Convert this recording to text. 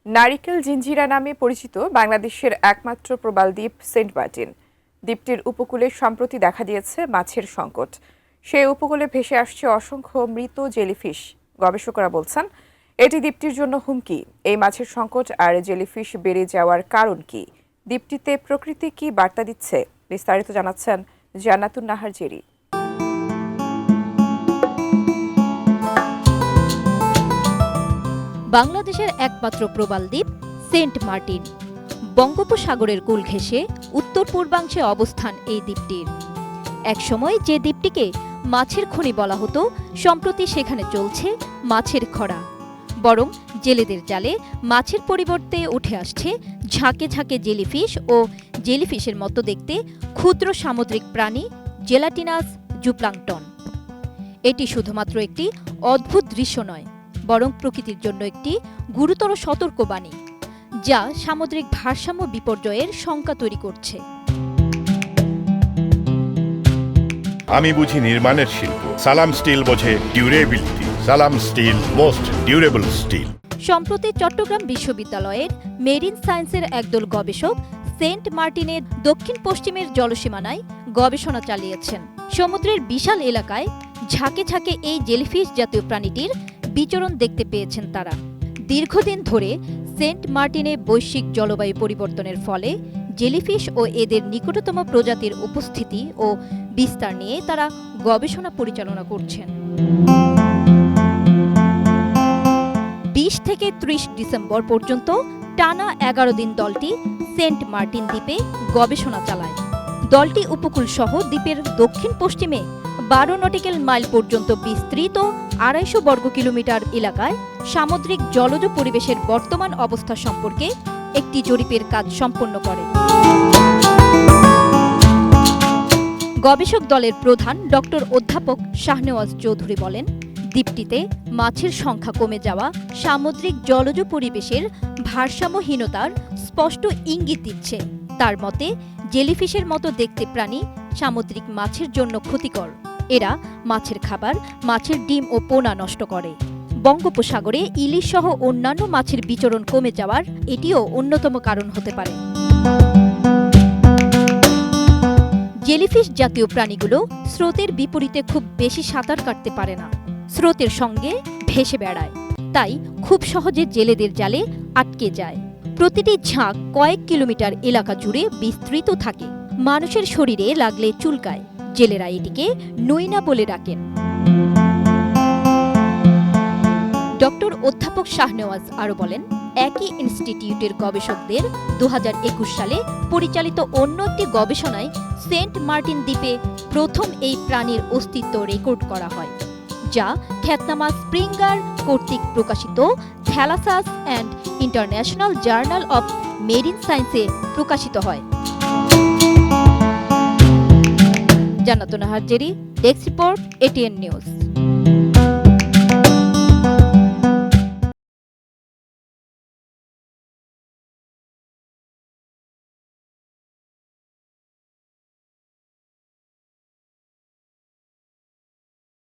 নারিকেল জিঞ্জিরা নামে পরিচিত বাংলাদেশের একমাত্র প্রবাল দ্বীপ সেন্ট মার্টিন দ্বীপটির উপকূলে সম্প্রতি দেখা দিয়েছে মাছের সংকট। সেই উপকূলে ভেসে আসছে অসংখ্য মৃত জেলিফিশ। গবেষকরা বলছেন এটি দ্বীপটির জন্য হুমকি। এই মাছের সংকট আর জেলিফিশ বেড়ে যাওয়ার কারণ কি, দ্বীপটিতে প্রকৃতি কি বার্তা দিচ্ছে, বিস্তারিত জানাচ্ছেন জান্নাতুন নাহার জেরি। বাংলাদেশের একমাত্র প্রবাল দ্বীপ সেন্ট মার্টিন। বঙ্গোপসাগরের কোল ঘেঁষে উত্তর পূর্বাংশে অবস্থান এই দ্বীপটির। একসময় যে দ্বীপটিকে মাছের খনি বলা হতো, সম্প্রতি সেখানে চলছে মাছের খরা। বরং জেলেদের জালে মাছের পরিবর্তে উঠে আসছে ঝাঁকে ঝাঁকে জেলিফিশ ও জেলিফিশের মতো দেখতে ক্ষুদ্র সামুদ্রিক প্রাণী জেলাটিনাস জুপ্লাঙ্কটন। এটি শুধুমাত্র একটি অদ্ভুত দৃশ্য নয়, বরং প্রকৃতির জন্য একটি গুরুতর সতর্কবাণী, যা সামুদ্রিক ভারসাম্য বিপর্যয়ের শঙ্কা তৈরি করছে। আমি বুঝি নির্মাণের শিল্প, সালাম স্টিল বোঝে ডিউরেবিলিটি। সালাম স্টিল, মোস্ট ডিউরেবল স্টিল। সম্প্রতি চট্টগ্রাম বিশ্ববিদ্যালয়ের মেরিন সায়েন্সের একদল গবেষক সেন্ট মার্টিনের দক্ষিণ পশ্চিমের জলসীমানায় গবেষণা চালিয়েছেন। সমুদ্রের বিশাল এলাকায় ঝাঁকে ঝাঁকে এই জেলিফিশ জাতীয় প্রাণীটির বিচরণ দেখতে পেয়েছেন তারা। দীর্ঘদিন ধরে সেন্ট মার্টিনে বৈশ্বিক জলবায়ু পরিবর্তনের ফলে জেলিফিশ ও এদের নিকটতম প্রজাতির উপস্থিতি ও বিস্তার নিয়ে তারা গবেষণা পরিচালনা করছেন। 20 থেকে 30 ডিসেম্বর পর্যন্ত টানা 11 দিন দলটি সেন্ট মার্টিন দ্বীপে গবেষণা চালায়। দলটি উপকূল সহ দ্বীপের দক্ষিণ পশ্চিমে 12 নটিক্যাল মাইল পর্যন্ত বিস্তৃত 250 বর্গ কিলোমিটার এলাকায় সামুদ্রিক জলজ পরিবেশের বর্তমান অবস্থা সম্পর্কে একটি জরিপের কাজ সম্পন্ন করে। গবেষক দলের প্রধান ডক্টর অধ্যাপক শাহনেওয়াজ চৌধুরী বলেন, দ্বীপটিতে মাছের সংখ্যা কমে যাওয়া সামুদ্রিক জলজ পরিবেশের ভারসাম্যহীনতার স্পষ্ট ইঙ্গিত দিচ্ছে। তার মতে, জেলিফিশের মতো দেখতে প্রাণী সামুদ্রিক মাছের জন্য ক্ষতিকর। এরা মাছের খাবার, মাছের ডিম ও পোনা নষ্ট করে। বঙ্গোপসাগরে ইলিশ সহ অন্যান্য মাছের বিচরণ কমে যাওয়ার এটিও অন্যতম কারণ হতে পারে। জেলিফিশ জাতীয় প্রাণীগুলো স্রোতের বিপরীতে খুব বেশি সাঁতার কাটতে পারে না, স্রোতের সঙ্গে ভেসে বেড়ায়, তাই খুব সহজে জেলেদের জালে আটকে যায়। প্রতিটি ঝাঁক কয়েক কিলোমিটার এলাকা জুড়ে বিস্তৃত থাকে। মানুষের শরীরে লাগলে চুলকায়। জেলেরা এটিকে নইনা বলে ডাকেন। ডক্টর অধ্যাপক শাহনেওয়াজ আরও বলেন, একই ইনস্টিটিউটের গবেষকদের 2021 সালে পরিচালিত অন্য একটি গবেষণায় সেন্ট মার্টিন দ্বীপে প্রথম এই প্রাণীর অস্তিত্ব রেকর্ড করা হয়, যা খ্যাতনামা স্প্রিঙ্গার কর্তৃক প্রকাশিত Thalassas and International Journal of Marine সায়েন্সে প্রকাশিত হয়। Jannatun Nahar Jerry, desk report, ATN news.